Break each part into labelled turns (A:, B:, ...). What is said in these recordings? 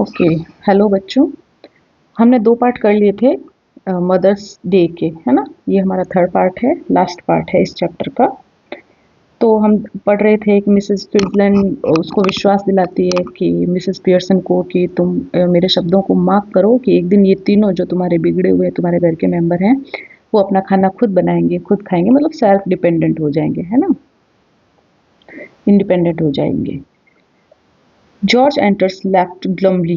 A: Okay, hello बच्चों। हमने 2 part कर लिए थे मदर्स डे के, है ना। ये हमारा 3rd पार्ट है, लास्ट पार्ट है इस चैप्टर का। तो हम पढ़ रहे थे कि मिसेस फिट्जलैंड उसको विश्वास दिलाती है कि मिसेस पियर्सन को कि तुम मेरे शब्दों को माफ़ करो कि एक दिन ये तीनों जो तुम्हारे बिगड़े हुए तुम्हारे घर के मेंबर हैं वो अपना खाना खुद बनाएंगे, खुद खाएंगे, मतलब सेल्फ डिपेंडेंट हो जाएंगे, है ना, इंडिपेंडेंट हो जाएंगे। George enters left glumly.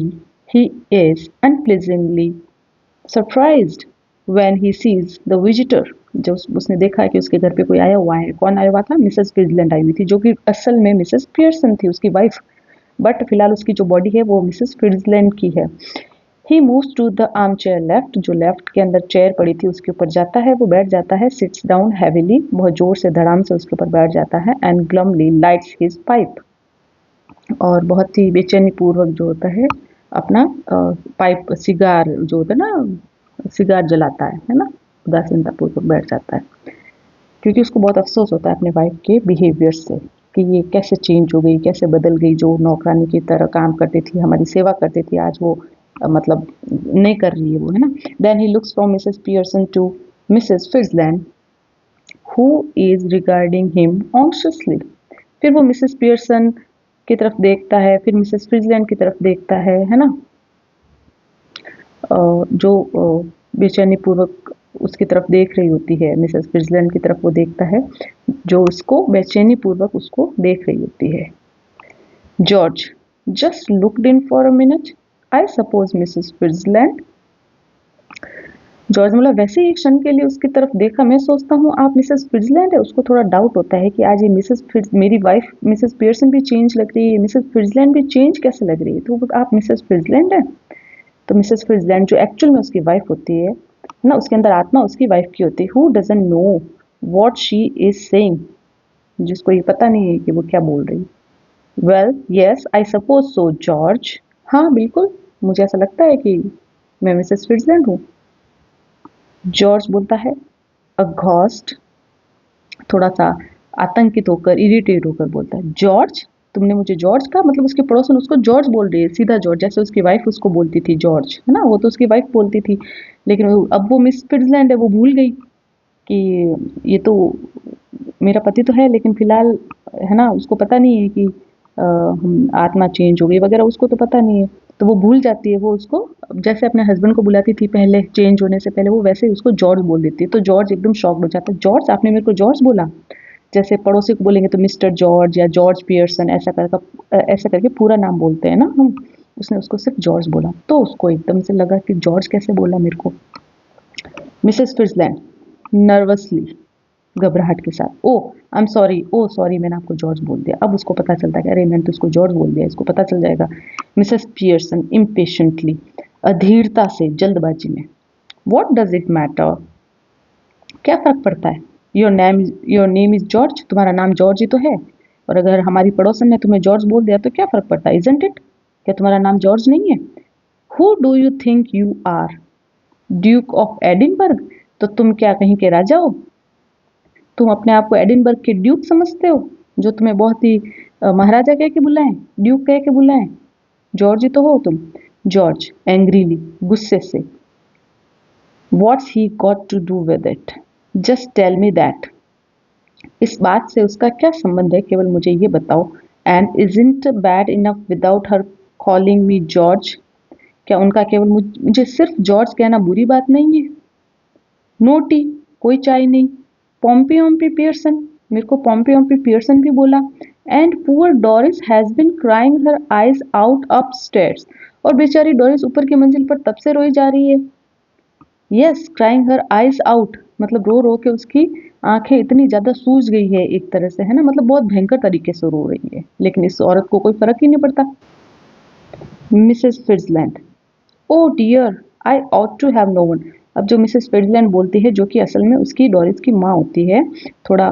A: He is unpleasantly surprised when he sees the visitor. जो उसने देखा कि उसके घर पे कोई आया हुआ है। कौन आया हुआ था? मिसेस फिट्जलैंड आई हुई थी, जो कि असल में मिसेस पियर्सन थी, उसकी वाइफ, बट फिलहाल उसकी जो बॉडी है वो मिसेस फिट्जलैंड की है। He moves to the arm chair left, जो लेफ्ट के अंदर चेयर पड़ी थी उसके ऊपर जाता है, वो बैठ जाता है। सिट्स डाउन हैवीली, बहुत जोर से धड़ाम से उसके ऊपर बैठ जाता है। एंड ग्लमली लाइट्स हिज पाइप, और बहुत ही बेचैनी पूर्वक जो होता है अपना पाइप सिगार जो होता है ना, सिगार जलाता है ना, उदासीनता पूर्वक बैठ जाता है, क्योंकि उसको बहुत अफसोस होता है अपने वाइफ के बिहेवियर से कि ये कैसे चेंज हो गई, कैसे बदल गई। जो नौकरानी की तरह काम करती थी, हमारी सेवा करती थी, आज वो मतलब नहीं कर रही है वो, है ना। Then he looks from Mrs Pearson to Mrs Fitzland who is regarding him anxiously. फिर वो मिसेस पियर्सन की तरफ देखता है, फिर मिसेस फिट्जलैंड की तरफ देखता है ना, जो बेचैनी पूर्वक उसकी तरफ देख रही होती है, मिसेस फिट्जलैंड की तरफ वो देखता है जो उसको बेचैनी पूर्वक उसको देख रही होती है। George just looked in for a minute, I suppose Mrs Fitzland. George मतलब वैसे ही एक क्षण के लिए उसकी तरफ देखा, मैं सोचता हूँ आप मिसेस फिट्जलैंड है। उसको थोड़ा डाउट होता है कि आज ये मेरी वाइफ मिसेस पियर्सन भी चेंज लग रही है, मिसेस फिट्जलैंड भी चेंज कैसे लग रही है, तो आप मिसेस फिट्जलैंड है। तो मिसेस फिट्जलैंड जो एक्चुअल में उसकी वाइफ होती है ना, उसके अंदर आत्मा उसकी वाइफ की होती है। Who doesn't know what she is saying, जिसको ये पता नहीं है कि वो क्या बोल रही है। Well yes I suppose so George, हाँ बिल्कुल, मुझे ऐसा लगता है कि मैं मिसेस फिट्जलैंड हूँ। जॉर्ज बोलता है अघॉस्ट, थोड़ा सा आतंकित होकर, इरिटेट होकर बोलता है, जॉर्ज तुमने मुझे जॉर्ज कहा? मतलब उसके पड़ोसन उसको जॉर्ज बोल रही है, सीधा जॉर्ज, जैसे उसकी वाइफ उसको बोलती थी जॉर्ज, है ना। वो तो उसकी वाइफ बोलती थी, लेकिन अब वो मिस फिट्जलैंड है, वो भूल गई कि ये तो मेरा पति तो है, लेकिन फिलहाल, है ना, उसको पता नहीं है कि आत्मा चेंज हो गई वगैरह, उसको तो पता नहीं है, तो वो भूल जाती है। वो उसको जैसे अपने हस्बैंड को बुलाती थी पहले, चेंज होने से पहले, वो वैसे ही उसको जॉर्ज बोल देती है। तो जॉर्ज एकदम शॉक्ड हो जाता है, जॉर्ज आपने मेरे को जॉर्ज बोला? जैसे पड़ोसी को बोलेंगे तो मिस्टर जॉर्ज या जॉर्ज पियर्सन, ऐसा करके पूरा नाम बोलते हैं ना हम। उसने उसको सिर्फ जॉर्ज बोला, तो उसको एकदम से लगा कि जॉर्ज कैसे बोला मेरे को। मिसेस फिट्जलैंड नर्वसली, घबराहट के साथ, oh I am sorry, oh sorry, मैंने आपको जॉर्ज बोल दिया। अब उसको पता चलता है कि अरे मैंने तो उसको जॉर्ज बोल दिया, इसको पता चल जाएगा। मिसेस पियर्सन इम्पेशेंटली, अधीरता से, जल्दबाजी में, व्हाट डज इट मैटर, क्या फर्क पड़ता है? योर नेम इज जॉर्ज, तुम्हारा नाम जॉर्ज ही तो है, और अगर हमारी पड़ोसन ने तुम्हें जॉर्ज बोल दिया तो क्या फर्क पड़ता है, इजंट इट? क्या तुम्हारा नाम जॉर्ज नहीं है? Who do you think you are, Duke of Edinburgh? तो तुम क्या कहीं के राजा हो? तुम अपने आप को एडिनबर्ग के ड्यूक समझते हो, जो तुम्हें बहुत ही महाराजा कह के बुलाएं, ड्यूक कह के बुलाएं? जॉर्ज ही तो हो तुम। जॉर्ज एंग्रीली, गुस्से से, what's he got to do with it, just tell me that, इस बात से उसका क्या संबंध है, केवल मुझे ये बताओ। And isn't bad enough without her calling me George, क्या उनका केवल मुझे सिर्फ जॉर्ज कहना बुरी बात नहीं है? नो टी, कोई चाय नहीं। पॉम्पी ओम्पी पियर्सन, मेरे को पॉम्पी ओम्पी पियर्सन भी बोला। And poor Doris has been crying her eyes out upstairs, और बेचारी डोरिस ऊपर की मंजिल पर तब से रोई जा रही है। Yes, crying her eyes out, मतलब रो रो के उसकी आंखें इतनी ज्यादा सूज गई है एक तरह से, है ना, मतलब बहुत भयंकर तरीके से रो रही है, लेकिन इस औरत को कोई फर्क ही नहीं पड़ता। Mrs Fitzland, oh dear, I ought to have known. अब जो मिसेस फिट्जलैंड बोलती है, जो कि असल में उसकी डोरिस की माँ होती है, थोड़ा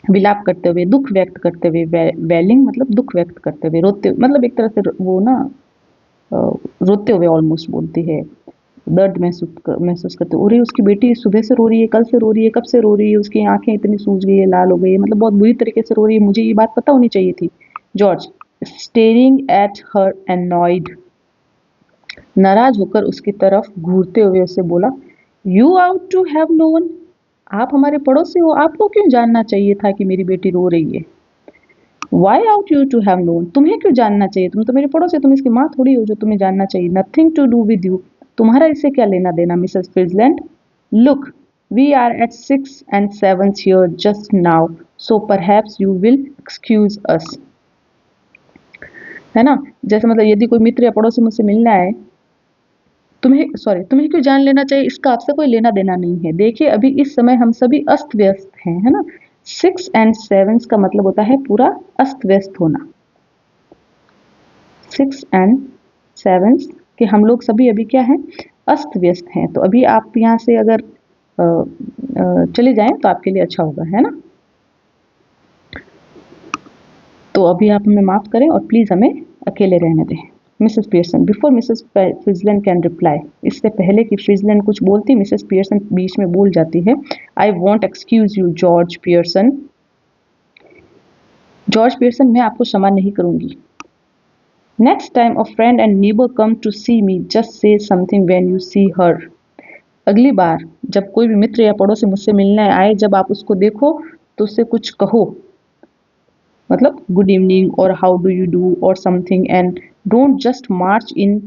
A: विलाप करते हुए, दुख व्यक्त करते हुए, वेलिंग मतलब दुख व्यक्त करते हुए, रोते, मतलब एक तरह से वो ना रोते हुए ऑलमोस्ट बोलती है, दर्द महसूस करते हो रही है। उसकी बेटी सुबह से रो रही है, कल से रो रही है, कब से रो रही है, उसकी आंखें इतनी सूज गई है, लाल हो गई है, मतलब बहुत बुरी तरीके से रो रही है, मुझे ये बात पता होनी चाहिए थी। George staring at her annoyed. नाराज होकर उसकी तरफ घूरते हुए उसे बोला, You ought to have known. आप हमारे पड़ोसी हो, आपको क्यों जानना चाहिए था कि मेरी बेटी रो रही है। Why ought you to have known? तुम्हें क्यों जानना चाहिए, तुम तो मेरे पड़ोसी, तुम इसकी माँ थोड़ी हो जो तुम्हें जानना चाहिए। Nothing to do with you. तुम्हारा इससे क्या लेना देना, Mrs फ्रिजलैंड। Look, we are at 6 and 7 here just now, so perhaps you will excuse us. है ना, जैसे मतलब यदि कोई मित्र या पड़ोसी मुझसे मिलना है, तुम्हें क्यों जान लेना चाहिए, इसका आपसे कोई लेना देना नहीं है। देखिए अभी इस समय हम सभी अस्त व्यस्त हैं, है ना। 6 and 7 का मतलब होता है पूरा अस्त व्यस्त होना। 6 and 7 कि हम लोग सभी अभी क्या हैं, अस्त व्यस्त हैं। तो अभी आप यहाँ से अगर चले जाएं तो आपके लिए अच्छा होगा, है ना। तो अभी आप हमें माफ करें और प्लीज हमें अकेले रहने दें। Mrs Pearson, before Mrs Frizland can reply, इससे पहले कि फ्रिजलैंड कुछ बोलती, मिसेस पियर्सन बीच में बोल जाती है। I want excuse you George Pearson. George Pearson, मैं आपको क्षमा नहीं करूंगी। Next time a friend and neighbour come to see me, just say something when you see her. अगली बार जब कोई भी मित्र या पड़ोसी मुझसे मिलने आए, जब आप उसको देखो तो उससे कुछ कहो, मतलब गुड इवनिंग और हाउ डू यू डू और something, and don't just March in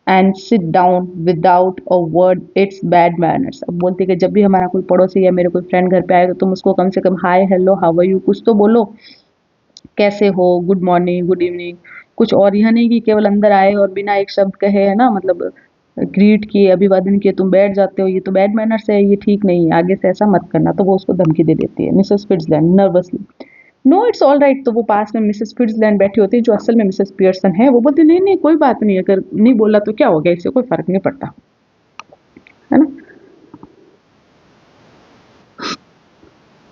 A: and sit down without a word, it's bad manners. अब बोलते कि जब भी हमारा कोई पड़ोसी या मेरे कोई फ्रेंड घर पे आए तो तुम उसको कम से कम hi hello how are you कुछ तो बोलो, कैसे हो, गुड मॉर्निंग, गुड इवनिंग, कुछ और। यह नहीं कि केवल अंदर आए और बिना एक शब्द कहे, है ना, मतलब ग्रीट किए, अभिवादन किए तुम बैठ जाते हो, ये तो बैड मैनर्स है, ये ठीक नहीं है, आगे से ऐसा मत करना। तो वो उसको धमकी दे देती है। Mrs Fitzland nervously, no it's all right. तो वो पास में मिसेस फिट्जलैंड बैठी होती है जो असल में मिसेस पियर्सन है। वो बोलती नहीं नहीं कोई बात नहीं, अगर नहीं बोला तो क्या हो गया, इससे कोई फर्क नहीं पड़ता, है ना।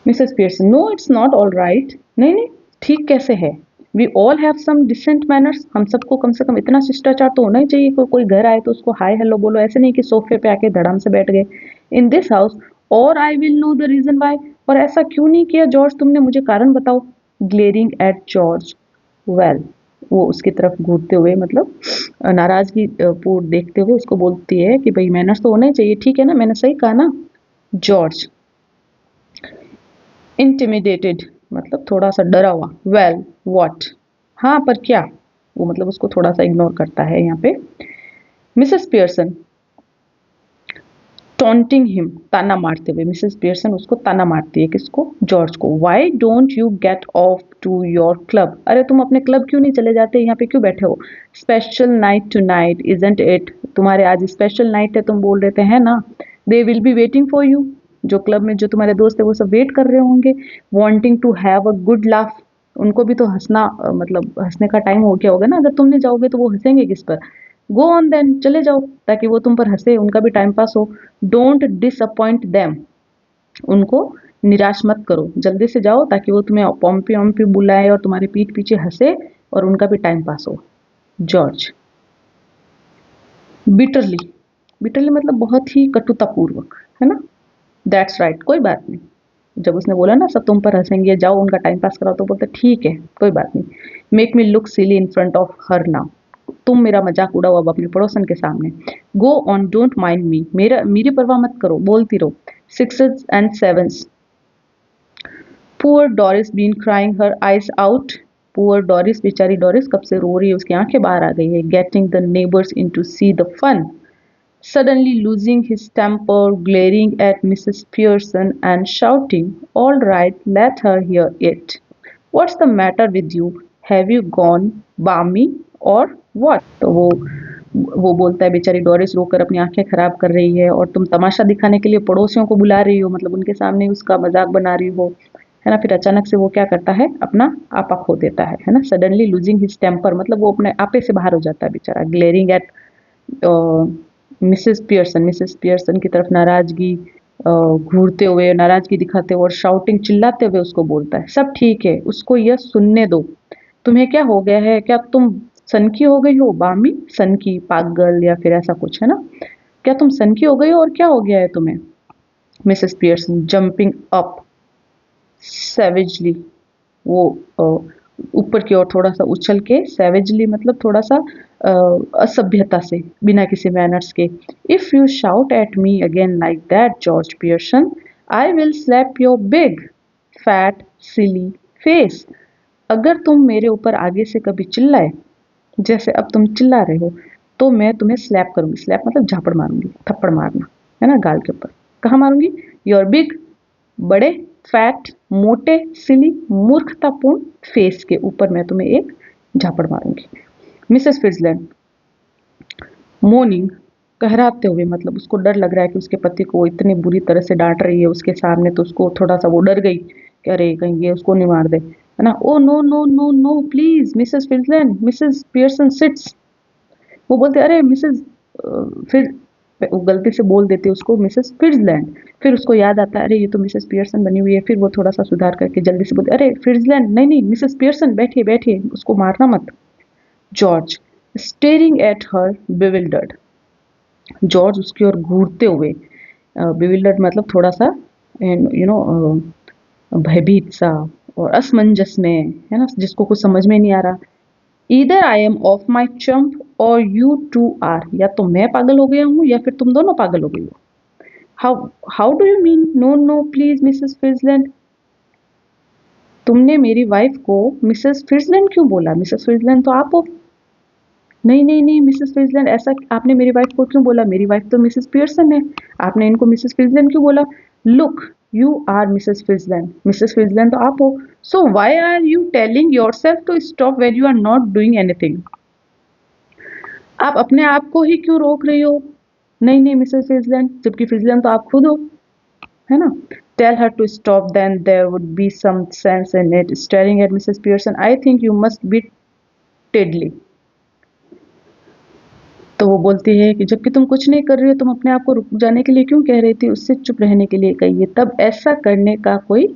A: Mrs Pearson, no it's not all right. नहीं नहीं ठीक कैसे है। We all have some decent manners. हम सबको कम से कम इतना शिष्टाचार तो होना ही चाहिए। कोई घर आए तो उसको हाय हेलो बोलो, ऐसे नहीं कि सोफे पे आके धड़ाम से बैठ गए। इन दिस हाउस, और I will know the reason why. और ऐसा क्यों नहीं किया जॉर्ज, तुमने मुझे कारण बताओ। ग्लेरिंग एट जॉर्ज, वेल, वो उसकी तरफ घूरते हुए, मतलब नाराजगी पूर्ण देखते हुए उसको बोलती है कि भाई मैनर्स तो होना ही चाहिए, ठीक है ना, मैंने सही कहा ना। जॉर्ज, इंटिमिडेटेड मतलब थोड़ा सा डरा हुआ। वेल व्हाट, हाँ पर क्या। वो मतलब उसको थोड़ा सा इग्नोर करता है यहाँ पे। मिसेस पियर्सन, टॉन्टिंग हिम, ताना मारते हुए। मिसेस पियर्सन उसको ताना मारती है, किसको, जॉर्ज को। Why don't you get off to your club, अरे तुम अपने क्लब क्यों नहीं चले जाते, यहाँ पे क्यों बैठे हो। Special night tonight isn't it, तुम्हारे आज स्पेशल नाइट है, तुम बोल रहे थे, है ना। They will be waiting for you, जो क्लब में जो तुम्हारे दोस्त है वो सब वेट कर रहे होंगे। Wanting to have a good laugh, उनको भी तो हंसना मतलब हंसने का टाइम हो गया होगा ना। अगर तुम नहीं जाओगे तो वो हंसेंगे किस पर। गो ऑन देन, चले जाओ ताकि वो तुम पर हंसे, उनका भी टाइम पास हो। डोंट डिसअपॉइंट देम, उनको निराश मत करो, जल्दी से जाओ ताकि वो तुम्हें पॉम्पी ऑम्पी बुलाए और तुम्हारे पीठ पीछे हंसे और उनका भी टाइम पास हो। जॉर्ज, बिटरली, बिटरली मतलब बहुत ही कटुतापूर्वक, है ना। दैट्स राइट, कोई बात नहीं। जब उसने बोला ना सब तुम पर हंसेंगे, जाओ उनका टाइम पास कराओ, तो बोलते ठीक है कोई बात नहीं। Make me look silly in front of her now, तुम मेरा मजाक उड़ाओ अब अपने पड़ोसन के सामने। Go on, don't mind me, मेरी परवाह मत करो, बोलती रहो। Sixes and sevens, poor Doris been crying her eyes out, poor Doris, बेचारी डॉरिस कब से रो रही है, उसकी आंखें बाहर आ गई है। Getting the neighbours in to see the fun, suddenly losing his temper, glaring at Mrs. Pearson and shouting, "All right, let her hear it. What's the matter with you? Have you gone balmy or what?" तो वो बोलता है, बेचारी Doris रोकर अपनी आंखें खराब कर रही है और तुम तमाशा दिखाने के लिए पड़ोसियों को बुला रही हो, मतलब उनके सामने उसका मजाक बना रही हो, है ना। फिर अचानक से वो क्या करता है, अपना आपा खो देता है ना। सडनली लूजिंग हिज टेम्पर मतलब वो अपने आपे से बाहर हो जाता है बेचारा। ग्लेरिंग एट मिसेस पियर्सन की तरफ नाराजगी घूरते हुए, नाराजगी दिखाते हुए और शाउटिंग चिल्लाते हुए उसको बोलता है, सब ठीक है, उसको यह सुनने दो। तुम्हें क्या हो गया है, क्या तुम सनकी हो गई हो, बामी, सनकी पागल या फिर ऐसा कुछ, है ना। क्या तुम सनकी हो गई हो और क्या हो गया है तुम्हें। मिसेस पियर्सन जंपिंग अप सेवेजली, वो ऊपर की ओर थोड़ा सा उछल के, सैवेजली मतलब थोड़ा सा असभ्यता से, बिना किसी मैनर्स के। If you shout at me again like that George Pearson, I will slab your big fat silly face. अगर तुम मेरे ऊपर आगे से कभी चिल्लाए, जैसे अब तुम चिल्ला रहे हो, तो मैं तुम्हें स्लैप करूंगी। स्लैप मतलब झापड़ मारूंगी, थप्पड़ मारना, है ना, गाल के ऊपर। कहाँ मारूंगी? योर बिग, बड़े, फैट, मोटे, सिली, मूर्खतापूर्ण फेस के ऊपर मैं तुम्हें एक झापड़ मारूंगी। मिसेस फिट्जलैंड मोर्निंग, कहराते हुए, मतलब उसको डर लग रहा है कि उसके पति को इतनी बुरी तरह से डांट रही है उसके सामने, तो उसको थोड़ा सा वो डर गई कि अरे कहीं ये उसको नहीं मार दे, है ना। Oh no no no no please Mrs Fitzland, Mrs Pearson sits. वो बोलते अरे मिसेस, फिर वो गलती से बोल देते उसको मिसेस फिट्जलैंड। फिर उसको याद आता है अरे ये तो मिसेस पियर्सन बनी हुई है। फिर वो थोड़ा सा सुधार करके जल्दी से बोलते अरे फिट्जलैंड, नहीं नहीं मिसेस पियर्सन, बैठिए बैठिए, उसको मारना मत। George staring at her bewildered, George उसकी ओर घूरते हुए, बिविल्डर्ड मतलब थोड़ा सा भयभीत सा और असमंजस में, है ना, जिसको कुछ समझ में नहीं आ रहा। Either I am off my chump or you to are, या तो मैं पागल हो गया हूँ या फिर तुम दोनों पागल हो गई हो। How how do you mean? No no please Mrs Fitzland. तुमने मेरी वाइफ को मिसेस फिट्जलैंड क्यों बोला? मिसेस फिट्जलैंड तो आप हो। नहीं नहीं नहीं मिसेस फिट्जलैंड, ऐसा आपने मेरी वाइफ को क्यों बोला? मेरी वाइफ तो मिसेस पियर्सन है, आपने इनको मिसेस फिट्जलैंड क्यों बोला? Look, you are Mrs Fitzland, Mrs Fitzland तो आप हो। So why are you telling yourself to stop when you are not doing anything? आप अपने आप को ही क्यों रोक रही हो? नहीं नहीं मिसेस फिट्जलैंड, जबकि फिट्जलैंड तो आप खुद हो, है ना। Tell her to stop, then there would be some sense in it. Staring at Mrs Pearson, I think you must be tiddly. तो वो बोलती है कि जबकि तुम कुछ नहीं कर रही हो, तुम अपने आप को रुक जाने के लिए क्यों कह रही थी? उससे चुप रहने के लिए कहिए, तब ऐसा करने का कोई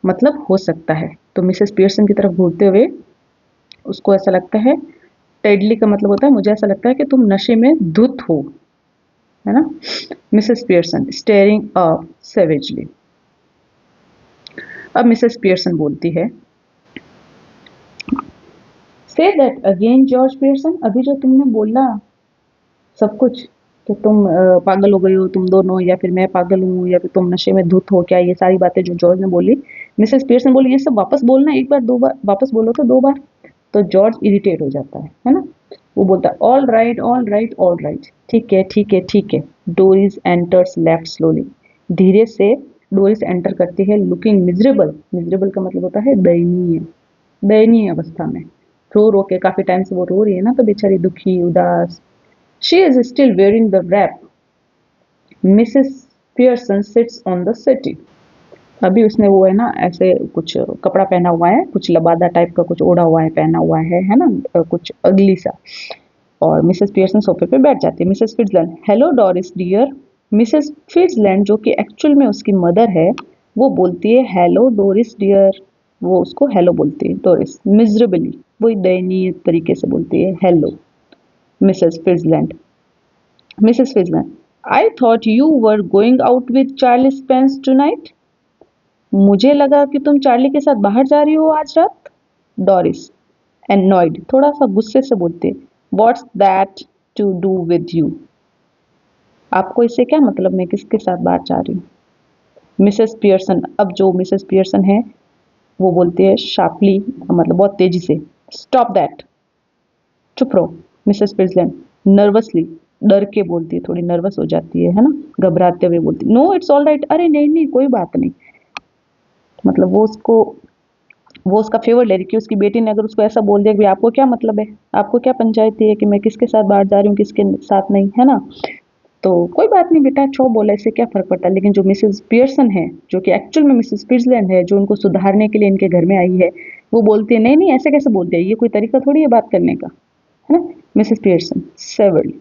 A: मतलब हो सकता है। तो मिसेस पियर्सन की तरफ घूरते हुए उसको ऐसा लगता है, टेडली का मतलब होता है मुझे ऐसा लगता है कि तुम नशे में धुत हो, है ना। Mrs Pearson staring up savagely. अब मिसेस पियर्सन बोलती है, say that again George Pearson, अभी जो तुमने बोला सब कुछ, कि तुम पागल हो गई हो तुम दोनों, या फिर मैं पागल हूँ, या फिर तुम नशे में धुत हो, क्या ये सारी बातें जो जॉर्ज ने बोली? मिसेस पियर्सन बोली ये सब वापस बोलना, एक बार दो बार वापस बोलो तो, दो बार। तो जॉर्ज इरिटेट हो जाता है ना। वो बोलता है all right all right all right, ठीक है ठीक है ठीक है। डोरिस एंटर्स लेफ्ट स्लोली, धीरे से डोरिस एंटर करती है, लुकिंग मिजरेबल। मिजरेबल का मतलब होता है दयनीय, दयनीय अवस्था में। रो रो के, काफी टाइम से वो रो रही है ना, तो बेचारी दुखी उदास। She is still wearing the wrap. Mrs Pearson sits on the settee, अभी उसने वो है ना ऐसे कुछ कपड़ा पहना हुआ है, कुछ लबादा टाइप का कुछ ओढ़ा हुआ है, पहना हुआ है ना, कुछ अगली सा। और मिसेस पियर्सन सोफे पे बैठ जाती है। Mrs Fitzland, hello Doris dear. Mrs Fitzland जो कि एक्चुअल में उसकी मदर है, वो बोलती है हेलो डोरिस डियर। वो उसको हेलो बोलती है, डोरिस मिजरेबली, वही दयनीय तरीके से बोलती है hello. Mrs Fitzland, Mrs Fitzland, I thought you were going out with Charlie Spence tonight. मुझे लगा कि तुम चार्ली के साथ बाहर जा रही हो आज रात। डोरिस एनॉयड, थोड़ा सा गुस्से से बोलते, what's that to do with you? आपको इससे क्या मतलब, मैं किसके साथ बाहर जा रही हूँ? मिसेस पियर्सन, अब जो मिसेस पियर्सन है वो बोलती है शार्पली, मतलब बहुत तेजी से, स्टॉप दैट, चुप रहो। मिसेस पियर्सन नर्वसली, डर के बोलती है, थोड़ी नर्वस हो जाती है ना, घबराते हुए बोलती, नो इट्स ऑल राइट, अरे नहीं नहीं कोई बात नहीं। मतलब वो उसका फेवर ले रही कि उसकी बेटी ने अगर उसको ऐसा बोल दिया कि आपको क्या मतलब है, आपको क्या पंचायती है कि मैं किसके साथ बाहर जा रही हूँ किसके साथ नहीं, है ना। तो कोई बात नहीं बेटा, छो बोला, इससे क्या फर्क पड़ता है। लेकिन जो मिसेस पियर्सन है, जो कि एक्चुअल में मिसेस फिट्जलैंड है, जो उनको सुधारने के लिए इनके घर में आई है, वो बोलती है नहीं नहीं ऐसे कैसे बोलते हैं, ये कोई तरीका थोड़ी है बात करने का, है ना। Mrs Pearson severed,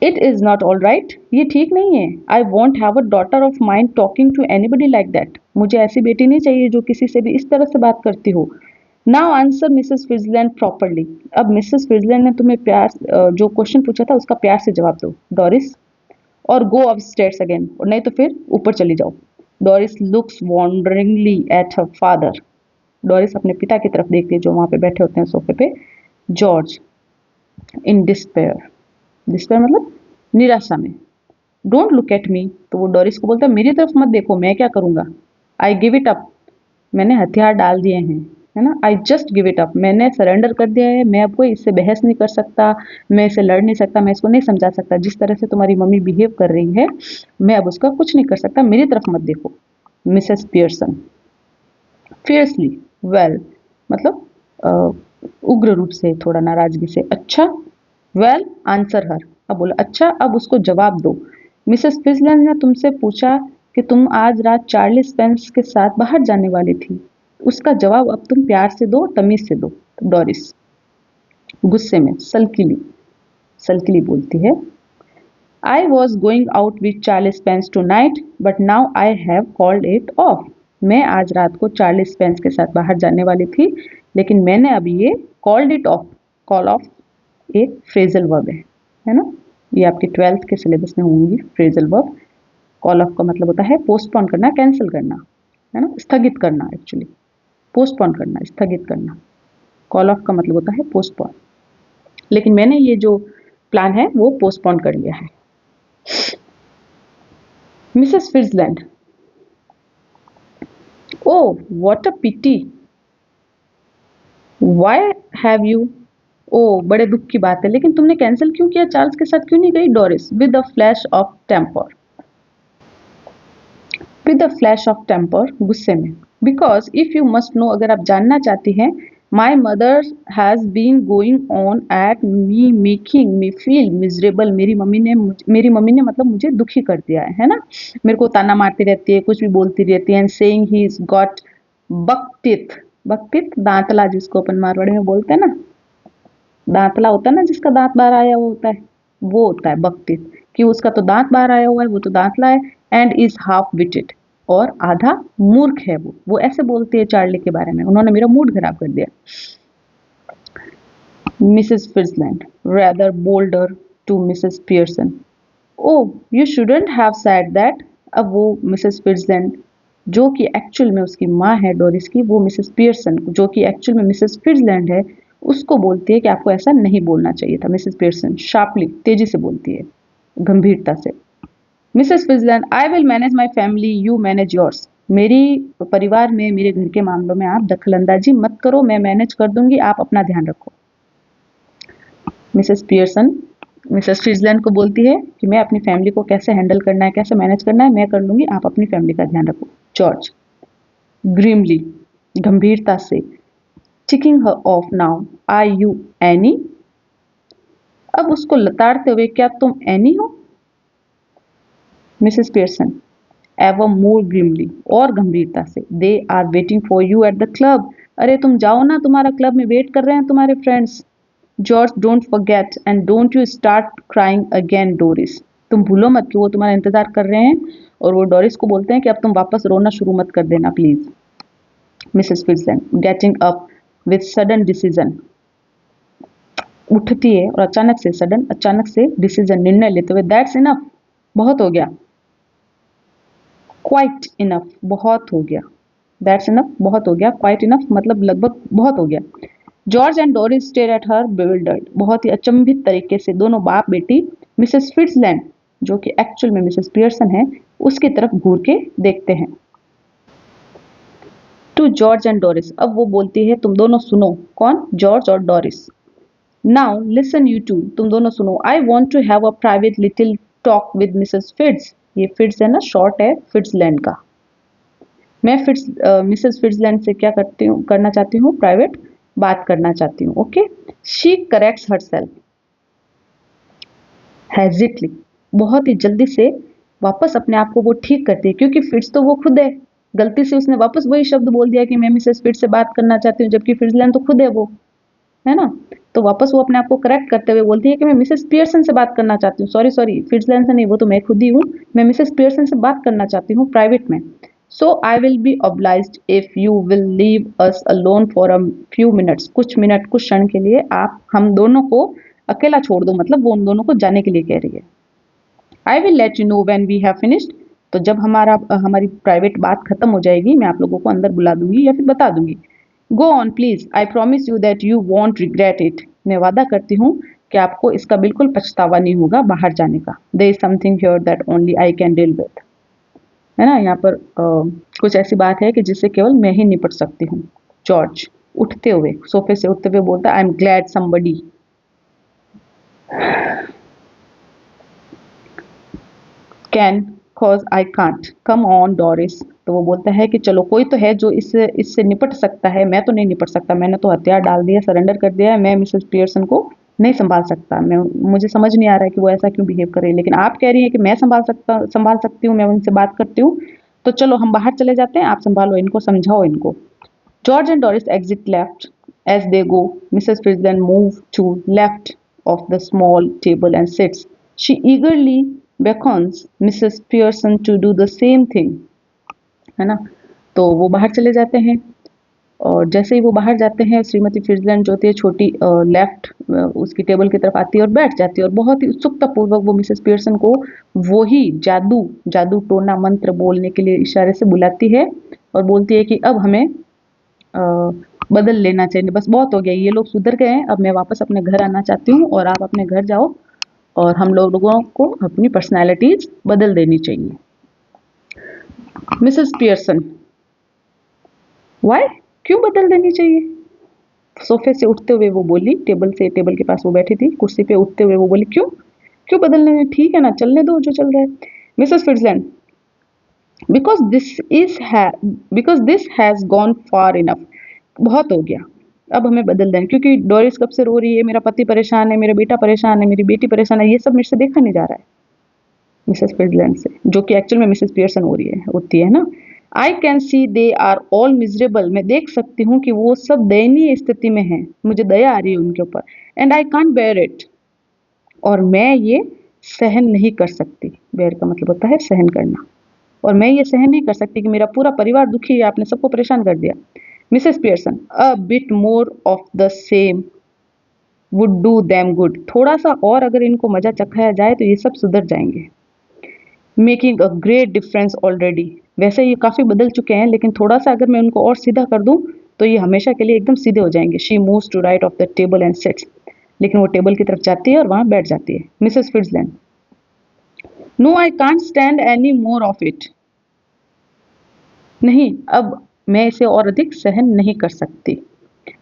A: it is not all right, ये ठीक नहीं है। I won't have a daughter of mind talking to anybody like that, मुझे ऐसी बेटी नहीं चाहिए जो किसी से भी इस तरह से बात करती हो। नाउ आंसर मिसेस फिट्जलैंड प्रॉपरली, अब मिसेस फिट्जलैंड ने तुम्हें प्यार जो क्वेश्चन पूछा था उसका प्यार से जवाब दो डोरिस, और गो अप स्टेयर्स अगेन, और नहीं तो फिर ऊपर चली जाओ। Doris looks wonderingly at her father, Doris अपने पिता की तरफ देखती है जो वहां पे बैठे होते हैं सोफे पे। जॉर्ज इन डिस्पेयर, डिस्पेयर मतलब निराशा में। डोंट लुक एट मी, तो वो डोरिस को बोलता है मेरी तरफ मत देखो, मैं क्या करूंगा। आई गिव इट अप, मैंने हथियार डाल दिए हैं, है ना। I just give it up, मैंने सरेंडर कर दिया है, मैं अब कोई इससे बहस नहीं कर सकता, मैं इससे लड़ नहीं सकता, मैं इसको नहीं समझा सकता। जिस तरह से तुम्हारी मम्मी बिहेव कर रही है मैं अब उसका कुछ नहीं कर सकता, मेरी तरफ मत देखो। मिसेस पियर्सन फियर्सली, वेल मतलब अ, उग्र रूप से, थोड़ा नाराजगी से। अच्छा, वेल आंसर हर, अब बोला अच्छा अब उसको जवाब दो। मिसेस फिजलैंड ने तुमसे पूछा कि तुम आज रात चार्ली स्पेंस के साथ बाहर जाने वाली थी, उसका जवाब अब तुम प्यार से दो, तमीज से दो। डोरिस गुस्से में सल्कीली, सल्कीली बोलती है, I was going out with Charlie Spence tonight but now I have called it off. मैं आज रात को चार्ली स्पेंस के साथ बाहर जाने वाली थी, लेकिन मैंने अभी ये called it of, call of एक फ्रेजल वर्ब है ना। ये आपके 12th के सिलेबस में होंगी फ्रेजल वर्ब। कॉल ऑफ का मतलब होता है पोस्टपोन करना, कैंसिल करना, है ना, स्थगित करना। एक्चुअली पोस्टपोन करना, स्थगित करना। कॉल ऑफ का मतलब होता है पोस्टपोन, लेकिन मैंने ये जो प्लान है वो पोस्टपोन कर लिया है। Mrs Fizland, oh what a pity, why have you, oh बड़े दुख की बात है, लेकिन तुमने कैंसिल क्यों किया, चार्ल्स के साथ क्यों नहीं गई। Doris with a flash of temper, with a flash of temper गुस्से में। Because if you must know, अगर आप जानना चाहती हैं, my mother has been going on at me making me feel miserable, मेरी मम्मी ने मतलब मुझे दुखी कर दिया है ना। मेरे को ताना मारती रहती है, कुछ भी बोलती रहती है। And saying he is got buck teeth, buck teeth दांतला जिसको अपन मारवाड़ी में बोलते हैं ना, दांतला होता है ना जिसका दांत बाहर आया हुआ होता है, वो होता है बकटीथ, कि उसका तो दांत बाहर आया हुआ है, वो तो दांतला है। एंड इज हाफ विटेड, और आधा मूर्ख है वो ऐसे बोलती है चार्ली के बारे में, उन्होंने मेरा मूड खराब कर दिया। Mrs Fizland rather bolder to Mrs Pearson, oh you shouldn't have said that. अब वो मिसेस फिजलैंड जो कि एक्चुअल में उसकी माँ है डोरिस की, वो मिसेस पियर्सन जो कि एक्चुअल में मिसेस फिजलैंड है, उसको बोलती है कि आपको ऐसा नहीं बोलना चाहिए था। मिसेस पियर्सन शार्पली, तेजी से बोलती है, गंभीरता से। Mrs Fizland, I will manage my family, you manage yours. मेरी परिवार में, मेरे घर के मामलों में आप दखलंदाजी मत करो, मैं मैनेज कर दूंगी, आप अपना ध्यान रखो। मिसेस पियर्सन मिसेस फिजलैंड को बोलती है कि मैं अपनी फैमिली को कैसे हैंडल करना है, कैसे मैनेज करना है, मैं कर लूंगी, आप अपनी फैमिली का ध्यान रखो। जॉर्ज ग्रीमली, गंभीरता से, ticking her off now, are you Annie. अब उसको लताड़ते हुए, क्या तुम एनी हो। Mrs Pearson ever more grimly, और गंभीरता से, they are waiting for you at the club, अरे तुम जाओ ना, तुम्हारा क्लब में वेट कर रहे हैं तुम्हारे friends. George don't forget and don't you start crying again Doris, तुम भूलो मत कि वो तुम्हारा इंतजार कर रहे हैं। और वो डोरिस को बोलते हैं कि अब तुम वापस रोना शुरू मत कर देना please. Mrs Fizland getting up with sudden decision, उठती है और अचानक से, सडन अचानक से, डिसीजन निर्णय लेते हुए, दैट्स इनफ, बहुत हो गया। क्वाइट इनफ, बहुत हो गया। दैट्स इनफ, बहुत हो गया। क्वाइट इनफ मतलब लगभग बहुत हो गया। George and Doris stare at her bewildered, बहुत ही अचंभित तरीके से दोनों बाप बेटी मिसेस फिट्जलैंड जो कि एक्चुअल में मिसेस पियर्सन है उसकी तरफ घूर के देखते हैं। टू जॉर्ज एंड डोरिस, अब वो बोलती है तुम दोनों सुनो। कौन, जॉर्ज और Doris. Now listen you two, तुम दोनों सुनो। I want to have a private little talk with Mrs Fitz, ये फिट्ज है ना, शॉर्ट है फिट्जलैंड का। मैं फिट्स मिसेस फिट्जलैंड से क्या करना चाहती हूँ, प्राइवेट बात करना चाहती हूँ। ओके, शी करेक्ट्स हरसेल्फ हेजिटली, बहुत ही जल्दी से वापस अपने आप को वो ठीक करती है, क्योंकि फिट्स तो वो खुद है। गलती से उसने वापस वही शब्द बोल दिया कि मैं मिसेस फिट्स से बात करना चाहती हूँ, जबकि फिट्जलैंड तो खुद है वो, है ना। तो वापस वो अपने आप को करेक्ट करते हुए बोलती है कि मैं मिसेस पियर्सन से बात करना चाहती हूँ। सॉरी सॉरी, फिट्जलैंड से नहीं, वो तो मैं खुद ही हूँ, मैं मिसेस पियर्सन से बात करना चाहती हूँ प्राइवेट में। So I will be obliged if you will leave us alone for a few minutes, कुछ मिनट, कुछ क्षण के लिए आप हम दोनों को अकेला छोड़ दो, मतलब वो उन दोनों को जाने के लिए कह रही है। I will let you know when we have finished, तो जब हमारी प्राइवेट बात खत्म हो जाएगी मैं आप लोगों को अंदर बुला दूंगी या फिर बता दूंगी। Go on please, I promise you that you want regret it, मैं वादा करती हूँ कि आपको इसका बिल्कुल पछतावा नहीं होगा बाहर जाने का। There is something here that only I can deal with, है ना, यहाँ पर कुछ ऐसी बात है कि जिससे केवल मैं ही निपट सकती हूँ। जॉर्ज उठते हुए, सोफे से उठते हुए बोलता है, I am glad somebody can cause I can't, come on Doris. तो वो बोलता है कि चलो कोई तो है जो इससे इससे निपट सकता है, मैं तो नहीं निपट सकता, मैंने तो हथियार डाल दिया, सरेंडर कर दिया है, मैं मिसेस पियर्सन को नहीं संभाल सकता। मैं, मुझे समझ नहीं आ रहा है कि वो ऐसा क्यों बिहेव कर रही है, लेकिन आप कह रही हैं कि मैं संभाल सकती हूँ, मैं उनसे बात करती हूँ, तो चलो हम बाहर चले जाते हैं, आप संभालो इनको, समझाओ इनको। George and Doris exit left. As they go, Mrs. Frisland moves to left of the small table and sits. She eagerly beckons Mrs. Pearson to do the same thing. है ना, तो वो बाहर चले जाते हैं, और जैसे ही वो बाहर जाते हैं, श्रीमती फ्रिजलैंड जो होती है छोटी, लेफ्ट उसकी टेबल की तरफ आती है और बैठ जाती है, और बहुत ही उत्सुकता पूर्वक वो मिसेस पियर्सन को वो ही जादू जादू टोना मंत्र बोलने के लिए इशारे से बुलाती है, और बोलती है कि अब हमें बदल लेना चाहिए, बस बहुत हो गया, ये लोग सुधर गए हैं, अब मैं वापस अपने घर आना चाहती हूँ और आप अपने घर जाओ, और हम लोगों को अपनी पर्सनैलिटीज बदल देनी चाहिए। मिसेस पियर्सन, वाई, क्यों बदल देनी चाहिए? सोफे से उठते हुए वो बोली, टेबल के पास वो बैठी थी, कुर्सी पे उठते हुए वो बोली, क्यों क्यों बदलने, ठीक है ना, चलने दो जो चल रहा है। Mrs Fitzland, because this has gone far enough, बहुत हो गया, अब हमें बदल दें, क्योंकि डोरिस कब से रो रही है, मेरा पति परेशान है, मेरा बेटा परेशान है, मेरी बेटी परेशान है, ये सब मेरे से देखा नहीं जा रहा है। मिसेस फिट्जलैंड से, जो कि एक्चुअल में मिसेस पियर्सन हो रही है, होती है ना। I can see they are all miserable, मैं देख सकती हूँ कि वो सब दयनीय स्थिति में हैं, मुझे दया आ रही है उनके ऊपर। And I can't bear it, और मैं ये सहन नहीं कर सकती, बेयर का मतलब होता है सहन करना, और मैं ये सहन नहीं कर सकती कि मेरा पूरा परिवार दुखी है, आपने सबको परेशान कर दिया। Mrs Pearson, a bit more of the same would do them good, थोड़ा सा और अगर इनको मजा चखाया जाए तो ये सब सुधर जाएंगे। Making a great difference already, वैसे ये काफ़ी बदल चुके हैं, लेकिन थोड़ा सा अगर मैं उनको और सीधा कर दूं तो ये हमेशा के लिए एकदम सीधे हो जाएंगे। She moves to right of the table and sits, लेकिन वो टेबल की तरफ जाती है और वहां बैठ जाती है। Mrs Fitzland, no I can't stand any more of it, नहीं, अब मैं इसे और अधिक सहन नहीं कर सकती।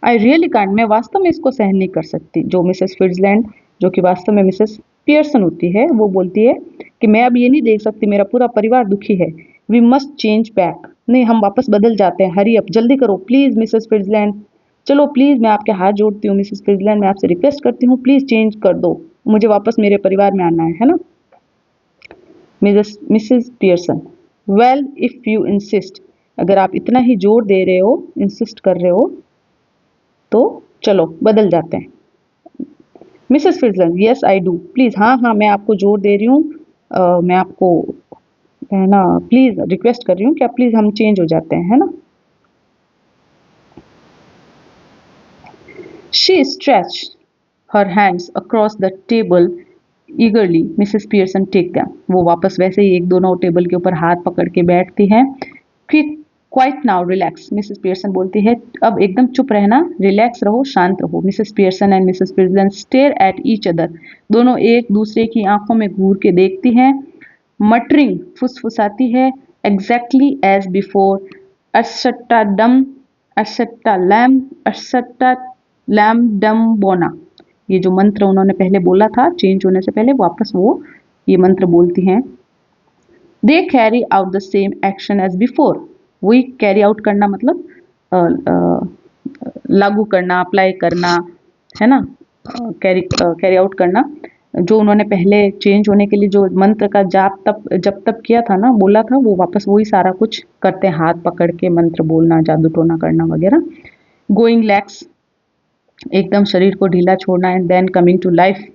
A: आई रियली कांट, मैं वास्तव में इसको सहन नहीं कर सकती। जो मिसेस फिट्जलैंड, जो कि वास्तव में मिसेस पियर्सन होती है, वो बोलती है कि मैं अब ये नहीं देख सकती, मेरा पूरा परिवार दुखी है। वी मस्ट चेंज बैक, नहीं हम वापस बदल जाते हैं, हरी अप, जल्दी करो प्लीज मिसेस फिट्जलैंड, चलो प्लीज, मैं आपके हाथ जोड़ती हूँ मिसेस फिट्जलैंड, मैं आपसे रिक्वेस्ट करती हूँ, प्लीज चेंज कर दो, मुझे वापस मेरे परिवार में आना है ना। Mrs Pearson, well if you insist, अगर आप इतना ही जोर दे रहे हो, इंसिस्ट कर रहे हो, तो चलो बदल जाते हैं। Mrs Fitzland, yes I do, please, हाँ हाँ मैं आपको जोर दे रही हूँ, मैं आपको, है ना, प्लीज रिक्वेस्ट कर रही हूँ कि आप प्लीज हम चेंज हो जाते हैं, है ना। She stretch her hands across the table eagerly, Mrs Pearson take them, वो वापस वैसे ही एक दोनों टेबल के ऊपर हाथ पकड़ के बैठती हैं। Quick, quite now, relax, Mrs Pearson बोलती है, अब एकदम चुप रहना, रिलैक्स रहो, शांत रहो। Mrs Pearson and Mrs Fitzland stare at each other, दोनों एक दूसरे की आंखों में घूर के देखती हैं। मटरिंग, फुसफुसाती है, एग्जैक्टली एज बिफोर, अर्सटा डम, अर्सटा लैम, अर्सटा लैम डम बोना, ये जो मंत्र उन्होंने पहले बोला था चेंज होने से पहले, वापस वो ये मंत्र बोलती हैं। They carry out the same action as before, वही कैरी आउट करना मतलब लागू करना, अप्लाई करना, है ना, कैरी आउट करना, जो उन्होंने पहले चेंज होने के लिए जो मंत्र का जाप तब जब तब किया था ना, बोला था, वो वापस वही सारा कुछ करते हैं, हाथ पकड़ के मंत्र बोलना, जादू टोना करना वगैरह। गोइंग लैक्स, एकदम शरीर को ढीला छोड़ना, and then coming to life,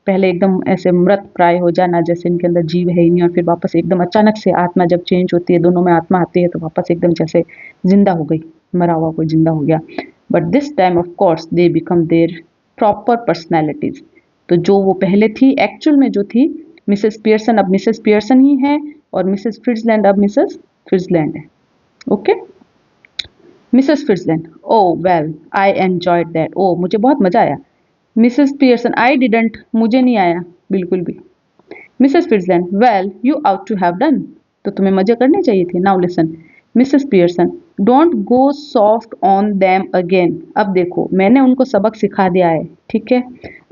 A: पहले एकदम ऐसे मृत प्राय हो जाना, जैसे इनके अंदर जीव है ही नहीं, और फिर वापस एकदम अचानक से आत्मा जब चेंज होती है, दोनों में आत्मा आती है, तो वापस एकदम जैसे जिंदा हो गई, मरा हुआ कोई जिंदा हो गया। But this time of course they become their proper personalities, तो जो वो पहले थी, एक्चुअल में जो थी मिसेस पियर्सन, अब मिसेस पियर्सन ही है, और मिसेस फिट्जलैंड अब मिसेस फिट्जलैंड है। Okay, Mrs Fitzland, oh well I enjoyed that, oh मुझे बहुत मजा आया। मिसेस पियर्सन, आई डिडंट, मुझे नहीं आया बिल्कुल भी। Mrs Fitzland, well you ought to have done, तो तुम्हें मजे करने चाहिए थे। Now listen. Mrs Pearson, don't go soft on them again, अब देखो मैंने उनको सबक सिखा दिया है, ठीक है।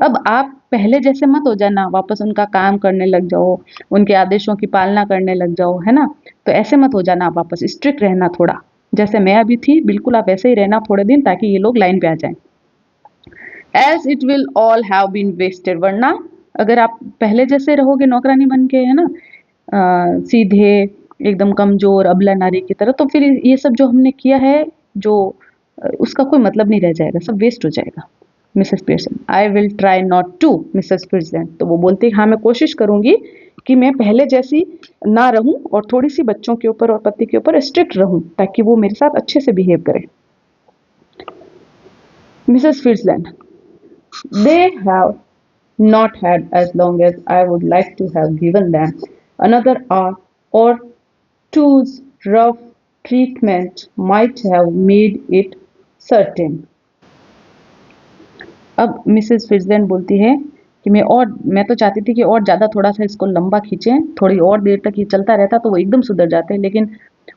A: अब आप पहले जैसे मत हो जाना, वापस उनका काम करने लग जाओ, उनके आदेशों की पालना करने लग जाओ, है ना। तो ऐसे मत हो जाना, आप वापस स्ट्रिक्ट रहना थोड़ा, जैसे मैं अभी थी बिल्कुल आप ऐसे ही रहना थोड़े दिन, ताकि ये लोग लाइन पे आ जाएं। As it will all have been wasted, वरना अगर आप पहले जैसे रहोगे नौकरानी बन के, है ना, सीधे एकदम कमजोर अबला नारी की तरह, तो फिर ये सब जो हमने किया है, जो उसका कोई मतलब नहीं रह जाएगा, सब वेस्ट हो जाएगा। Mrs Pearson, I will try not to Mrs Frizland, तो वो बोलती है हाँ मैं कोशिश करूंगी कि मैं पहले जैसी ना रहूं, और थोड़ी सी बच्चों के ऊपर और पति के ऊपर स्ट्रिक्ट रहूं, ताकि वो मेरे साथ अच्छे से बिहेव करे। Mrs Frizland, they have not had as long as I would like to have given them another hour or two's rough treatment might have made it certain. अब मिसेस फिट्जलैंड बोलती है कि मैं तो चाहती थी कि और ज़्यादा थोड़ा सा इसको लंबा खींचें, थोड़ी और देर तक ये चलता रहता तो वो एकदम सुधर जाते, लेकिन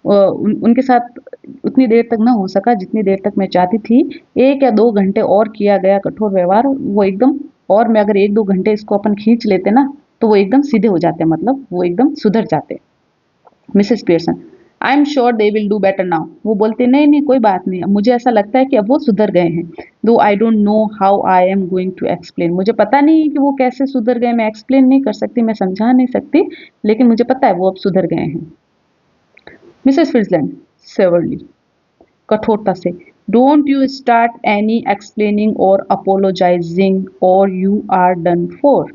A: उनके साथ उतनी देर तक ना हो सका जितनी देर तक मैं चाहती थी। 1 या 2 घंटे और किया गया कठोर व्यवहार, वो एकदम, और मैं अगर 1-2 घंटे इसको अपन खींच लेते ना, तो वो एकदम सीधे हो जाते, मतलब वो एकदम सुधर जाते। Mrs Pearson, I am sure they will do better now, वो बोलते नहीं नहीं कोई बात नहीं, मुझे ऐसा लगता है कि अब वो सुधर गए हैं। Though I don't know how I am going to explain, मुझे पता नहीं है कि वो कैसे सुधर गए, मैं एक्सप्लेन नहीं कर सकती, मैं समझा नहीं सकती, लेकिन मुझे पता है वो अब सुधर गए हैं। मिसेस फिट्जलैंड सेवरली, कठोरता से, don't you start any explaining और अपोलोजाइजिंग और you are done for.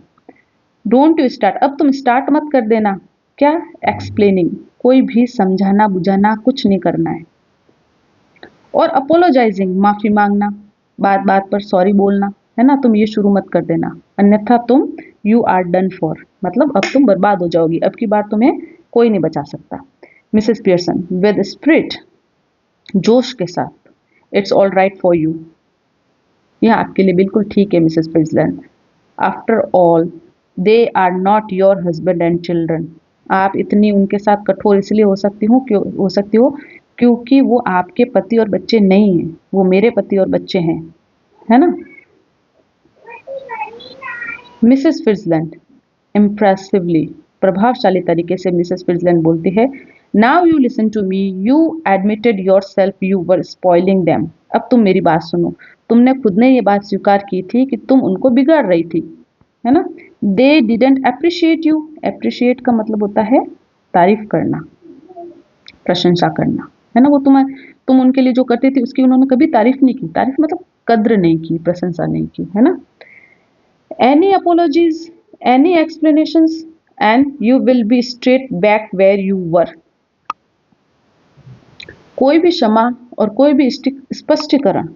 A: Don't you start, अब तुम स्टार्ट मत कर देना। क्या? एक्सप्लेनिंग, कोई भी समझाना बुझाना कुछ नहीं करना है। और अपोलोजाइजिंग, माफी मांगना, बात बात पर सॉरी बोलना, है ना, तुम ये शुरू मत कर देना, अन्यथा तुम यू आर डन फॉर, मतलब अब तुम बर्बाद हो जाओगी, अब की बार तुम्हें कोई नहीं बचा सकता। मिसेस पियर्सन, विद स्पिरिट, जोश के साथ, it's all right for you, यह आपके लिए बिल्कुल ठीक है Mrs Fitzland. After all they are not your husband and children, आप इतनी उनके साथ कठोर इसलिए हो सकती हो क्योंकि वो आपके पति और बच्चे नहीं हैं, वो मेरे पति और बच्चे हैं, है ना। मिसेस फिट्जलैंड इम्प्रेसिवली, प्रभावशाली तरीके से मिसेस फिट्जलैंड बोलती है, now you listen to me, you admitted yourself you were spoiling them, अब तुम मेरी बात सुनो, तुमने खुद ने ये बात स्वीकार की थी कि तुम उनको बिगाड़ रही थी, है ना। They didn't appreciate you, appreciate का मतलब होता है तारीफ करना, प्रशंसा करना, है ना, वो तुम उनके लिए जो करती थी उसकी उन्होंने कभी तारीफ नहीं की, तारीफ मतलब कद्र नहीं की, प्रशंसा नहीं की, है ना। Any apologies, any explanations, and you will be straight back where you were. कोई भी क्षमा और कोई भी स्पष्टीकरण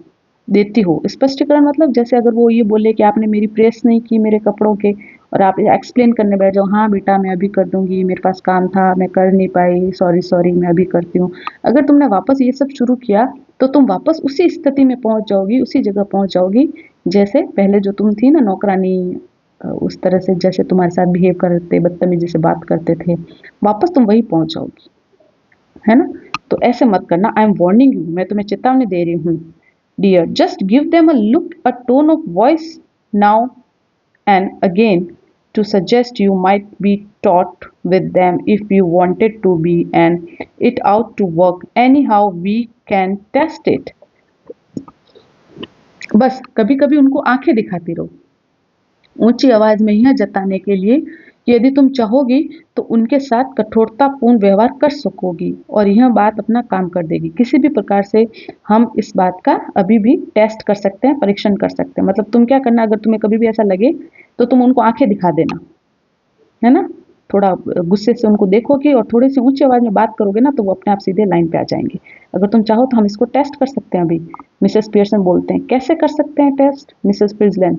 A: देती हो, स्पष्टीकरण मतलब जैसे अगर वो ये बोले कि आपने मेरी प्रेस नहीं की मेरे कपड़ों के, और आप एक्सप्लेन करने बैठ जाओ, हाँ बेटा मैं अभी कर दूंगी, मेरे पास काम था मैं कर नहीं पाई, सॉरी सॉरी मैं अभी करती हूँ, अगर तुमने वापस ये सब शुरू किया तो तुम वापस उसी स्थिति में पहुंच जाओगी, उसी जगह पहुंच जाओगी जैसे पहले जो तुम थी ना नौकरानी, उस तरह से जैसे तुम्हारे साथ बिहेव करते, बदतमीजी से बात करते थे, वापस तुम वही पहुंच जाओगी, है ना। तो ऐसे मत करना, आई एम वार्निंग यू, मैं तुम्हें चेतावनी दे रही हूँ। Dear, just give them a look, a tone of voice now and again to suggest you might be taught with them if you wanted to be and it out to work anyhow we can test it। बस कभी कभी उनको आंखें दिखाती रहो, ऊंची आवाज में यह जताने के लिए कि यदि तुम चाहोगी तो उनके साथ कठोरतापूर्ण व्यवहार कर सकोगी और यह बात अपना काम कर देगी। किसी भी प्रकार से हम इस बात का अभी भी टेस्ट कर सकते हैं, परीक्षण कर सकते हैं। मतलब तुम क्या करना, अगर तुम्हें कभी भी ऐसा लगे तो तुम उनको आंखें दिखा देना, है ना, थोड़ा गुस्से से उनको देखोगे और थोड़ी सी ऊंची आवाज में बात करोगे ना, तो वो अपने आप सीधे लाइन पे आ जाएंगे। अगर तुम चाहो तो हम इसको टेस्ट कर सकते हैं अभी। मिसेस पियर्सन बोलते हैं, कैसे कर सकते हैं test? Mrs Frizland,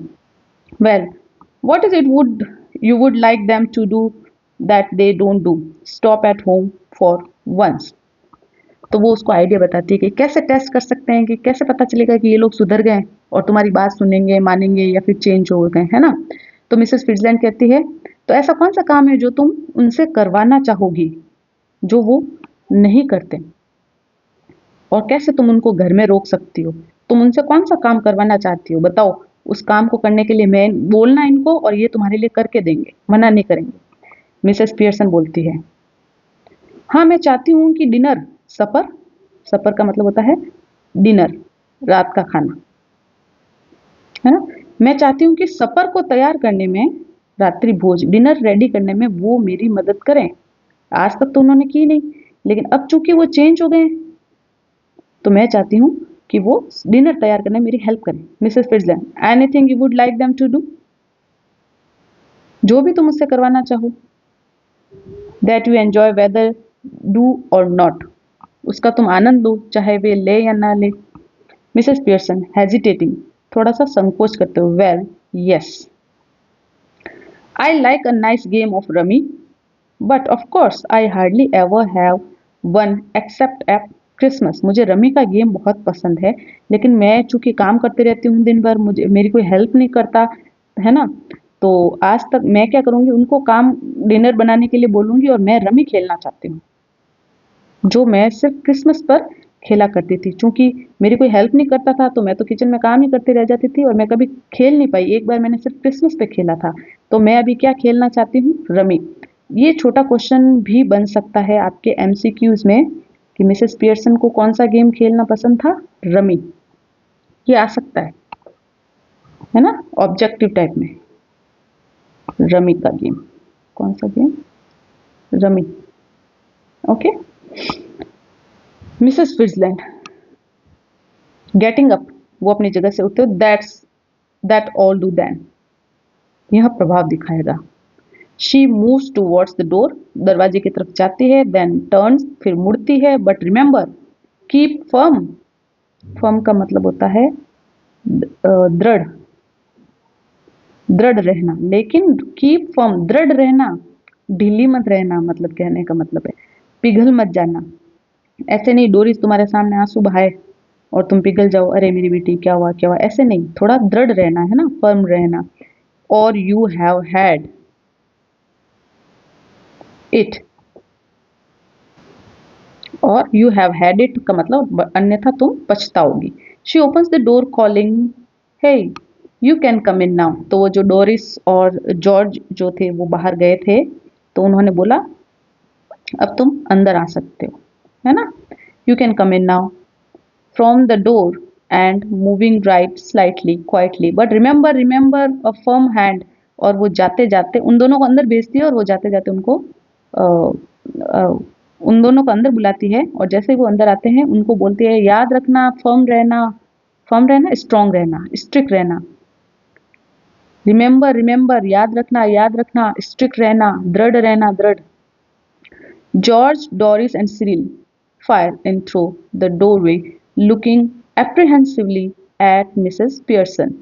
A: well, what is it would you would like them to do that they don't do? Stop at home for once. तो वो उसको आइडिया बताती है कि कैसे टेस्ट कर सकते हैं, कि कैसे पता चलेगा कि ये लोग सुधर गए और तुम्हारी बात सुनेंगे, मानेंगे या फिर चेंज हो गए, है ना। तो मिसेस फिट्जलैंड कहती है, तो ऐसा कौन सा काम है जो तुम उनसे करवाना चाहोगी जो वो नहीं करते, और कैसे तुम उनको घर में रोक सकती हो। तुम उनसे कौन सा काम करवाना चाहती हो, बताओ। उस काम को करने के लिए मैं बोलना इनको और ये तुम्हारे लिए करके देंगे, मना नहीं करेंगे। मिसेस पियर्सन बोलती है, हाँ मैं चाहती हूँ कि डिनर, सपर, सपर का मतलब होता है डिनर, रात का खाना, है ना। मैं चाहती हूँ कि सपर को तैयार करने में, रात्रि भोज डिनर रेडी करने में वो मेरी मदद करें। आज तक तो उन्होंने की नहीं, लेकिन अब चूंकि वो चेंज हो गए हैं, तो मैं चाहती हूँ कि वो डिनर तैयार करने में मेरी हेल्प करें। Mrs Fitzland, anything you would like them to do, जो भी तुम उससे करवाना चाहो। That you enjoy whether do or not, उसका तुम आनंद लो चाहे वे ले या ना ले। मिसेस पियर्सन हेजिटेटिंग, थोड़ा सा संकोच करते हुए, well yes, I like a nice game of rummy, but of course I hardly ever have one accept eight Christmas. मुझे रमी का गेम बहुत पसंद है, लेकिन मैं चूंकि काम करती रहती हूँ दिन भर, मुझे मेरी कोई हेल्प नहीं करता, है ना। तो आज तक मैं क्या करूँगी, उनको काम डिनर बनाने के लिए बोलूँगी और मैं रमी खेलना चाहती हूँ, जो मैं सिर्फ क्रिसमस पर खेला करती थी। चूंकि मेरी कोई हेल्प नहीं करता था, तो मैं तो किचन में काम ही करती रह जाती थी और मैं कभी खेल नहीं पाई। एक बार मैंने सिर्फ क्रिसमस पे खेला था, तो मैं अभी क्या खेलना चाहती हूँ, रमी। ये छोटा क्वेश्चन भी बन सकता है आपके एमसीक्यूज में कि मिसेस पियर्सन को कौन सा गेम खेलना पसंद था, रमी। ये आ सकता है ना, ऑब्जेक्टिव टाइप में। रमी का गेम, कौन सा game, rummy. Okay. Mrs Fitzland getting up, वो अपनी जगह से उठते, दैट ऑल डू देन, यह प्रभाव दिखाएगा। She moves towards the door, दरवाजे की तरफ जाती है, देन टर्न्स, फिर मुड़ती है, but remember keep firm, firm का मतलब होता है दृढ़, दृढ़ रहना, लेकिन कीप फर्म दृढ़ रहना, ढीली मत रहना, मतलब कहने का मतलब है पिघल मत जाना। ऐसे नहीं डोरिस तुम्हारे सामने आंसू बहाए और तुम पिघल जाओ, अरे मेरी बेटी क्या हुआ क्या हुआ, ऐसे नहीं, थोड़ा दृढ़ रहना, है ना, फर्म रहना। Or you have had it, or you have had it का मतलब अन्यथा तुम पछताओगी। She opens the door calling, hey you can come in now. तो वो जो डोरिस और जॉर्ज जो थे वो बाहर गए थे, तो उन्होंने बोला अब तुम अंदर आ सकते हो, है ना। You can come in now from the door and moving right slightly quietly, but remember a firm hand. और वो जाते जाते उन दोनों को अंदर भेजती है और वो जाते जाते उनको उन दोनों को अंदर बुलाती है, और जैसे ही वो अंदर आते हैं उनको बोलती है, याद रखना फर्म रहना, फर्म रहना, स्ट्रांग रहना, स्ट्रिक्ट रहना। रिमेंबर याद रखना, स्ट्रिक्ट रहना, दृढ़ रहना, दृढ़। George, Doris and Cyril file in through the doorway, looking apprehensively at Mrs. Pearson.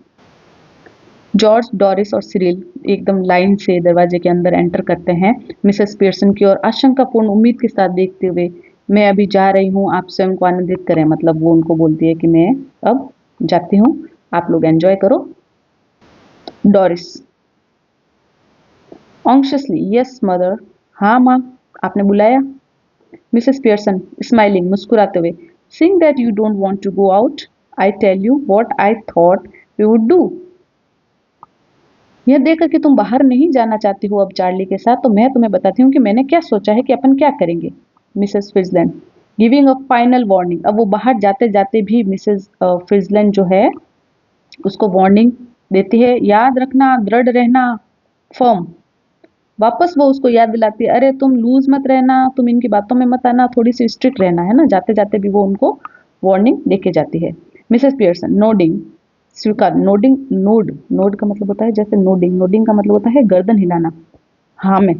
A: George, Doris और सिरिल एकदम लाइन से दरवाजे के अंदर एंटर करते हैं मिसेस पियर्सन की ओर, आशंकापूर्ण उम्मीद के साथ देखते हुए। मैं अभी जा रही हूँ, आप स्वयं को आनंदित करें, मतलब वो उनको बोलती है कि मैं अब जाती हूँ, आप लोग एंजॉय करो। डोरिस ऑन्शियसली, यस मदर, हाँ माँ, आपने बुलाया। मिसेस पियर्सन स्माइलिंग, मुस्कुराते हुए, seeing that you don't want to go out, I tell you what I thought we would do. यह देखकर कि तुम बाहर नहीं जाना चाहती हो अब चार्ली के साथ, तो मैं तुम्हें बताती हूँ कि मैंने क्या सोचा है कि अपन क्या करेंगे। Mrs Fitzland giving a final warning, अब वो बाहर जाते जाते भी मिसेस फिट्जलैंड जो है उसको वार्निंग देती है, याद रखना, दृढ़ रहना, फर्म। वापस वो उसको याद दिलाती है, अरे तुम लूज मत रहना, तुम इनकी बातों में मत आना, थोड़ी सी स्ट्रिक्ट रहना, है ना। जाते जाते भी वो उनको वार्निंग देके जाती है। मिसेस पियर्सन नोडिंग, स्वीकार, नोडिंग, नोड का मतलब होता है जैसे नोडिंग, नोडिंग का मतलब होता है गर्दन हिलाना, हाँ में,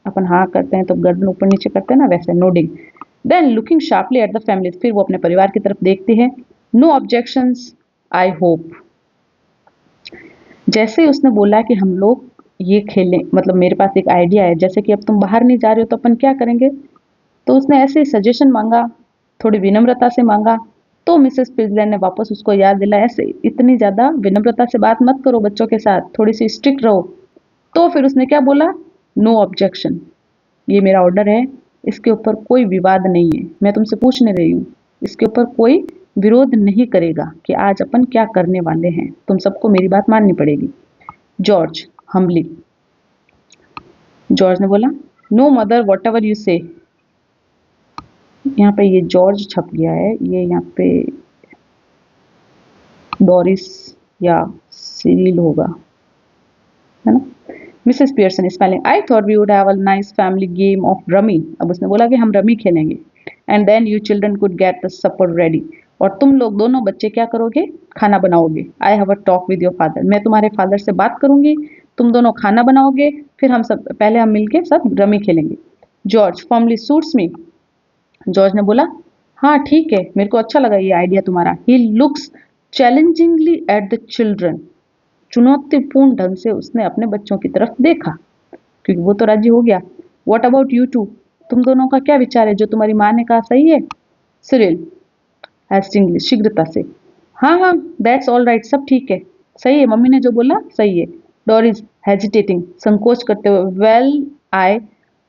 A: अपन हाँ करते हैं तो गर्दन ऊपर नीचे करते हैं ना, वैसे nodding. Then looking sharply at the family, फिर वो अपने परिवार की तरफ देखती है। नो ऑब्जेक्शंस आई होप, जैसे ही उसने बोला कि हम लोग ये खेलें, मतलब मेरे पास एक आइडिया है, जैसे कि अब तुम बाहर नहीं जा रहे हो तो अपन क्या करेंगे, तो उसने ऐसे ही सजेशन मांगा थोड़ी विनम्रता से मांगा। तो मिसेस फ्रिजलैंड ने वापस उसको याद दिलाया, ऐसे इतनी ज़्यादा विनम्रता से बात मत करो बच्चों के साथ, थोड़ी सी स्ट्रिक्ट रहो। तो फिर उसने क्या बोला, नो ऑब्जेक्शन, ये मेरा ऑर्डर है, इसके ऊपर कोई विवाद नहीं है, मैं तुमसे पूछने रही हूँ, इसके ऊपर कोई विरोध नहीं करेगा कि आज अपन क्या करने वाले हैं, तुम सबको मेरी बात माननी पड़ेगी। जॉर्ज हम्बली, जॉर्ज ने बोला, no mother whatever you say. यहाँ पे ये जॉर्ज छप गया है, ये यहाँ पे डोरिस या सिरिल होगा, है ना। Mrs Pearson smiling, I thought we would have a nice family game of rummy. अब उसने बोला कि हम रमी खेलेंगे। And then you children could get the supper ready, और तुम लोग दोनों बच्चे क्या करोगे, खाना बनाओगे। I have a talk with your father, मैं तुम्हारे फादर से बात करूंगी, तुम दोनों खाना बनाओगे, फिर हम सब पहले हम मिलके सब रमी खेलेंगे। George formally suits me, George ने बोला, हाँ ठीक है, मेरे को अच्छा लगा ये आइडिया तुम्हारा। He looks challengingly at the children, चुनौतीपूर्ण ढंग से उसने अपने बच्चों की तरफ देखा, क्योंकि वो तो राजी हो गया। वॉट अबाउट यू टू, तुम दोनों का क्या विचार है, जो तुम्हारी माँ ने कहा सही है। सिरिल हेस्टिंगली शीघ्रता से, हाँ हाँ दैट्स ऑल राइट, सब ठीक है, सही है, मम्मी ने जो बोला सही है। डोरिस हेजिटेटिंग, संकोच करते हुए, वेल आई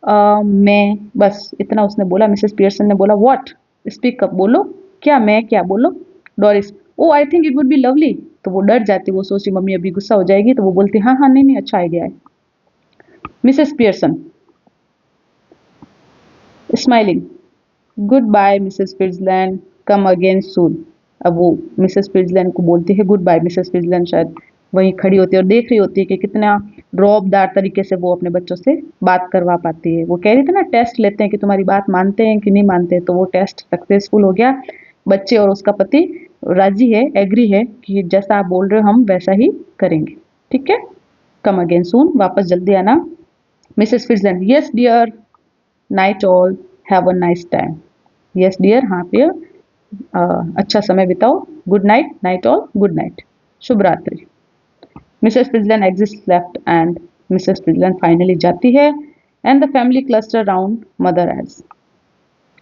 A: मैं, बस इतना उसने बोला। मिसेस पियर्सन ने बोला, व्हाट, स्पीक अप, बोलो, क्या, मैं क्या, बोलो। Doris, oh I think it would be lovely, तो वो डर जाती, वो सोची मम्मी अभी गुस्सा हो जाएगी, तो वो बोलती हाँ हाँ नहीं नहीं अच्छा आइडिया है। Mrs Pearson smiling, good bye Mrs Frizland, come again soon. अब वो मिसेस फ्रिजलैंड को बोलती है गुड बाय। मिसेस फ्रिजलैंड शायद वहीं खड़ी होती है और देख रही होती है कि कितना रौबदार तरीके से वो अपने बच्चों से बात करवा पाती है। वो कह रही थी ना, टेस्ट लेते हैं कि तुम्हारी बात मानते हैं कि नहीं मानते, तो वो टेस्ट सक्सेसफुल हो गया। बच्चे और उसका पति राजी है, एग्री है कि जैसा आप बोल रहे हो हम वैसा ही करेंगे, ठीक है। कम अगेन सून, वापस जल्दी आना। Mrs Frizland, yes dear, night all, have a nice time. Yes dear, हाँ डियर, अच्छा समय बिताओ। Good night, night all, good night, शुभ रात्रि। Mrs Frizland exits left and Mrs Frizland finally जाती है। And the family cluster round mother as,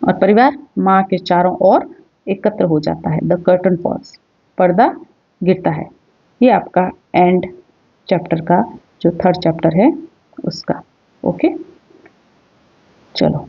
A: और परिवार माँ के चारों ओर एकत्र हो जाता है। द कर्टन फॉल्स, पर्दा गिरता है। ये आपका एंड चैप्टर का जो थर्ड चैप्टर है उसका। ओके, चलो।